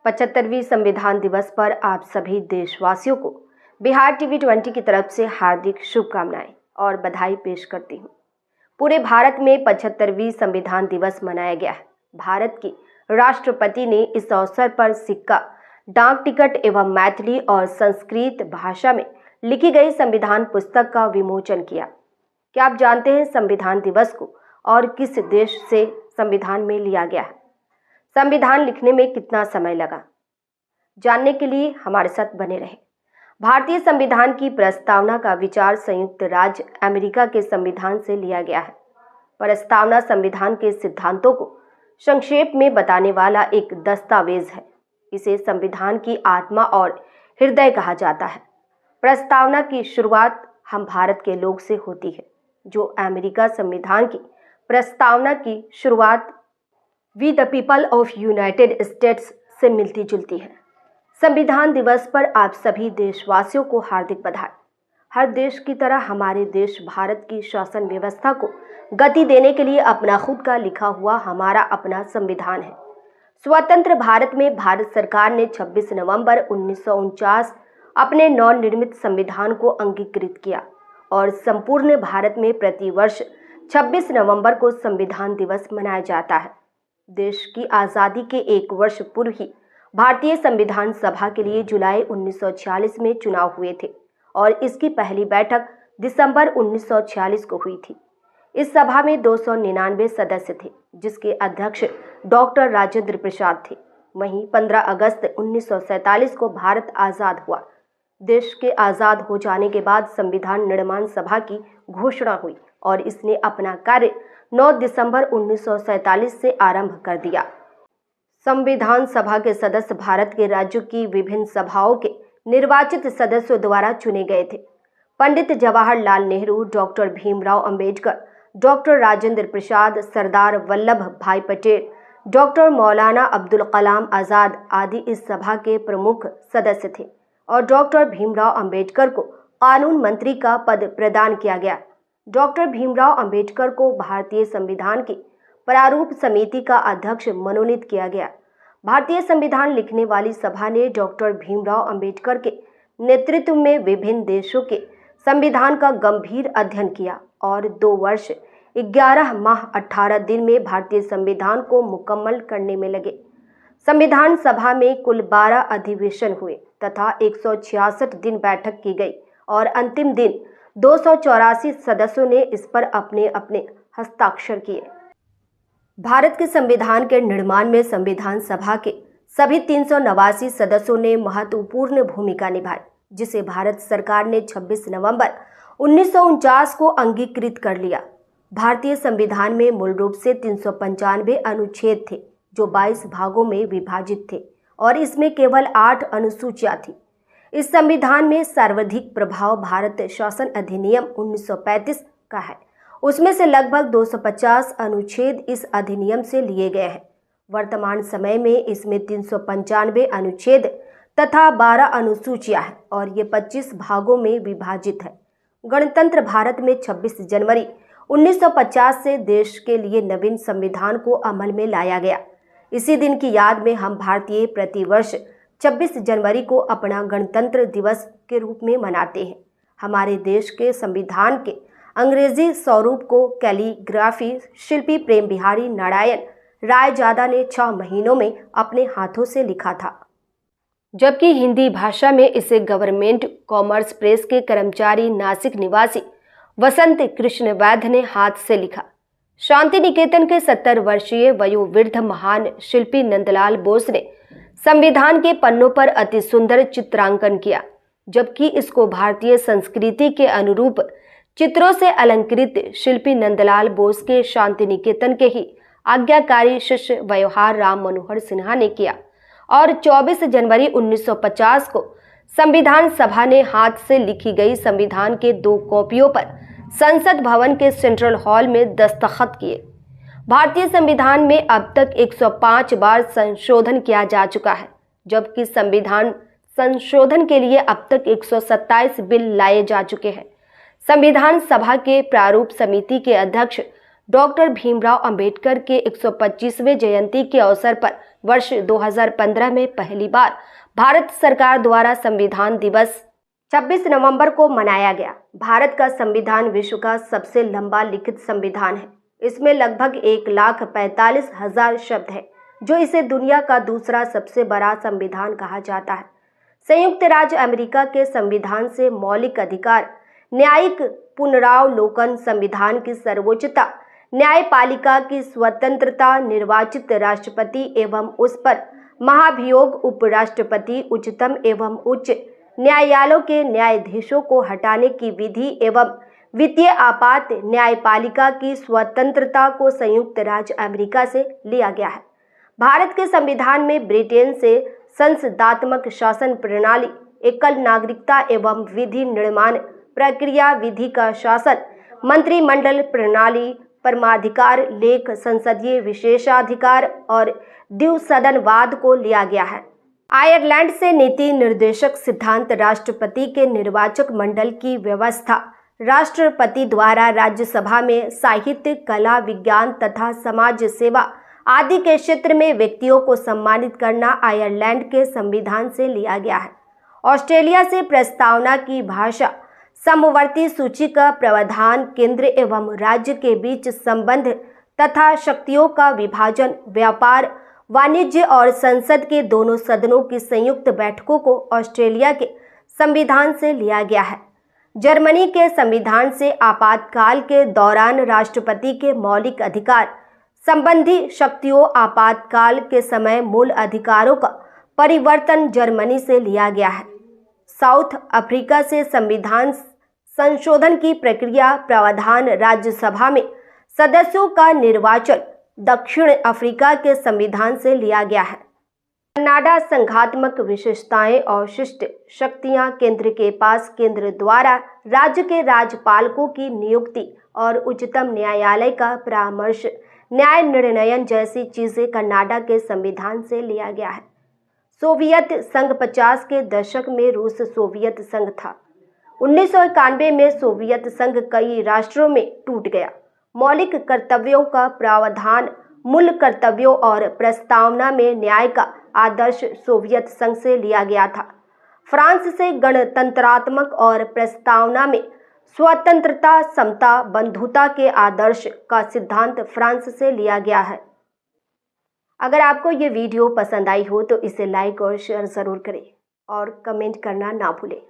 75वीं संविधान दिवस पर आप सभी देशवासियों को बिहार टीवी 20 की तरफ से हार्दिक शुभकामनाएं और बधाई पेश करती हूं। पूरे भारत में 75वीं संविधान दिवस मनाया गया है। भारत की राष्ट्रपति ने इस अवसर पर सिक्का, डाक टिकट एवं मैथिली और संस्कृत भाषा में लिखी गई संविधान पुस्तक का विमोचन किया। क्या आप जानते हैं संविधान दिवस को और किस देश से संविधान में लिया गया है? संविधान लिखने में कितना समय लगा? जानने के लिए हमारे साथ बने रहें। भारतीय संविधान की प्रस्तावना का विचार संयुक्त राज्य अमेरिका के संविधान से लिया गया है। प्रस्तावना संविधान के सिद्धांतों को संक्षेप में बताने वाला एक दस्तावेज है। इसे संविधान की आत्मा और हृदय कहा जाता है। प्रस्तावना की शुरुआत हम भारत के लोग से होती है, जो अमेरिका संविधान की प्रस्तावना की शुरुआत we the people of United States से मिलती जुलती है। संविधान दिवस पर आप सभी देशवासियों को हार्दिक बधाई। हर देश की तरह हमारे देश भारत की शासन व्यवस्था को गति देने के लिए अपना खुद का लिखा हुआ हमारा अपना संविधान है। स्वतंत्र भारत में भारत सरकार ने 26 नवंबर 1949 अपने नवनिर्मित संविधान को अंगीकृत किया और संपूर्ण भारत में प्रतिवर्ष 26 नवंबर को संविधान दिवस मनाया जाता है। देश की आज़ादी के एक वर्ष पूर्व ही भारतीय संविधान सभा के लिए जुलाई 1946 में चुनाव हुए थे और इसकी पहली बैठक दिसंबर 1946 को हुई थी। इस सभा में 299 सदस्य थे, जिसके अध्यक्ष डॉक्टर राजेंद्र प्रसाद थे। वहीं 15 अगस्त 1947 को भारत आज़ाद हुआ। देश के आज़ाद हो जाने के बाद संविधान निर्माण सभा की घोषणा हुई और इसने अपना कार्य 9 दिसंबर 1947 से आरंभ कर दिया। संविधान सभा के सदस्य भारत के राज्यों की विभिन्न सभाओं के निर्वाचित सदस्यों द्वारा चुने गए थे। पंडित जवाहरलाल नेहरू, डॉक्टर भीमराव अंबेडकर, डॉक्टर राजेंद्र प्रसाद, सरदार वल्लभ भाई पटेल, डॉक्टर मौलाना अब्दुल कलाम आज़ाद आदि इस सभा के प्रमुख सदस्य थे और डॉक्टर भीमराव अंबेडकर को कानून मंत्री का पद प्रदान किया गया। डॉक्टर भीमराव अंबेडकर को भारतीय संविधान की प्रारूप समिति का अध्यक्ष मनोनीत किया गया। भारतीय संविधान लिखने वाली सभा ने डॉक्टर भीमराव अंबेडकर के नेतृत्व में विभिन्न देशों के संविधान का गंभीर अध्ययन किया और 2 वर्ष 11 माह 18 दिन में भारतीय संविधान को मुकम्मल करने में लगे। संविधान सभा में कुल 12 अधिवेशन हुए तथा 166 दिन बैठक की गई और अंतिम दिन 284 सदस्यों ने इस पर अपने अपने हस्ताक्षर किए। भारत के संविधान के निर्माण में संविधान सभा के सभी 389 सदस्यों ने महत्वपूर्ण भूमिका निभाई, जिसे भारत सरकार ने 26 नवंबर 1949 को अंगीकृत कर लिया। भारतीय संविधान में मूल रूप से 395 अनुच्छेद थे, जो 22 भागों में विभाजित थे और इसमें केवल 8 अनुसूचियां थी। इस संविधान में सर्वाधिक प्रभाव भारत शासन अधिनियम 1935 का है। उसमें से लगभग 250 अनुच्छेद इस अधिनियम से लिए गए हैं। वर्तमान समय में इसमें 395 अनुच्छेद तथा 12 अनुसूचियां हैं और ये 25 भागों में विभाजित है। गणतंत्र भारत में 26 जनवरी 1950 से देश के लिए नवीन संविधान को अमल में लाया गया। इसी दिन की याद में हम भारतीय प्रतिवर्ष 26 जनवरी को अपना गणतंत्र दिवस के रूप में मनाते हैं। हमारे देश के संविधान के अंग्रेजी स्वरूप को कैलीग्राफी शिल्पी प्रेम बिहारी नारायण रायजादा ने 6 महीनों में अपने हाथों से लिखा था, जबकि हिंदी भाषा में इसे गवर्नमेंट कॉमर्स प्रेस के कर्मचारी नासिक निवासी वसंत कृष्ण वैद्य ने हाथ से लिखा। शांति निकेतन के 70 वर्षीय वयोवृद्ध महान शिल्पी नंदलाल बोस ने संविधान के पन्नों पर अति सुंदर चित्रांकन किया, जबकि इसको भारतीय संस्कृति के अनुरूप चित्रों से अलंकृत शिल्पी नंदलाल बोस के शांति निकेतन के ही आज्ञाकारी शिष्य व्यवहार राम मनोहर सिन्हा ने किया और 24 जनवरी 1950 को संविधान सभा ने हाथ से लिखी गई संविधान के 2 कॉपियों पर संसद भवन के सेंट्रल हॉल में दस्तखत किए। भारतीय संविधान में अब तक 105 बार संशोधन किया जा चुका है, जबकि संविधान संशोधन के लिए अब तक 127 बिल लाए जा चुके हैं। संविधान सभा के प्रारूप समिति के अध्यक्ष डॉक्टर भीमराव अंबेडकर के 125वें जयंती के अवसर पर वर्ष 2015 में पहली बार भारत सरकार द्वारा संविधान दिवस 26 नवंबर को मनाया गया। भारत का संविधान विश्व का सबसे लंबा लिखित संविधान है। इसमें लगभग 1,45,000 शब्द है, जो इसे दुनिया का दूसरा सबसे बड़ा संविधान कहा जाता है। संयुक्त राज्य अमेरिका के संविधान से मौलिक अधिकार, न्यायिक पुनरावलोकन, संविधान की सर्वोच्चता, न्यायपालिका की स्वतंत्रता, निर्वाचित राष्ट्रपति एवं उस पर महाभियोग उपराष्ट्रपति, उच्चतम एवं उच्च न्यायालयों के न्यायाधीशों को हटाने की विधि एवं वित्तीय आपात न्यायपालिका की स्वतंत्रता को संयुक्त राज्य अमेरिका से लिया गया है। भारत के संविधान में ब्रिटेन से संसदात्मक शासन प्रणाली, एकल नागरिकता एवं विधि निर्माण प्रक्रिया, विधि का शासन, मंत्रिमंडल प्रणाली, परमाधिकार, लेख, संसदीय विशेषाधिकार और द्विसदनवाद को लिया गया है। आयरलैंड से नीति निर्देशक सिद्धांत, राष्ट्रपति के निर्वाचक मंडल की व्यवस्था, राष्ट्रपति द्वारा राज्यसभा में साहित्य, कला, विज्ञान तथा समाज सेवा आदि के क्षेत्र में व्यक्तियों को सम्मानित करना आयरलैंड के संविधान से लिया गया है। ऑस्ट्रेलिया से प्रस्तावना की भाषा, समवर्ती सूची का प्रावधान, केंद्र एवं राज्य के बीच संबंध तथा शक्तियों का विभाजन, व्यापार, वाणिज्य और संसद के दोनों सदनों की संयुक्त बैठकों को ऑस्ट्रेलिया के संविधान से लिया गया है। जर्मनी के संविधान से आपातकाल के दौरान राष्ट्रपति के मौलिक अधिकार संबंधी शक्तियों, आपातकाल के समय मूल अधिकारों का परिवर्तन जर्मनी से लिया गया है। साउथ अफ्रीका से संविधान संशोधन की प्रक्रिया, प्रावधान, राज्यसभा में सदस्यों का निर्वाचन दक्षिण अफ्रीका के संविधान से लिया गया है। कनाडा संघात्मक विशेषताएं और शिष्ट शक्तियां, केंद्र के पास केंद्र द्वारा राज्य के राज्यपालकों की नियुक्ति और उच्चतम न्यायालय का परामर्श, न्याय निर्णयन जैसी चीजें कनाडा के संविधान से लिया गया है। सोवियत संघ 50 के दशक में रूस सोवियत संघ था। 1991 में सोवियत संघ कई राष्ट्रों में टूट गया। मौलिक कर्तव्यों का प्रावधान, मूल कर्तव्यों और प्रस्तावना में न्याय का आदर्श सोवियत संघ से लिया गया था। फ्रांस से गणतंत्रात्मक और प्रस्तावना में स्वतंत्रता, समता, बंधुता के आदर्श का सिद्धांत फ्रांस से लिया गया है। अगर आपको ये वीडियो पसंद आई हो तो इसे लाइक और शेयर ज़रूर करें और कमेंट करना ना भूलें।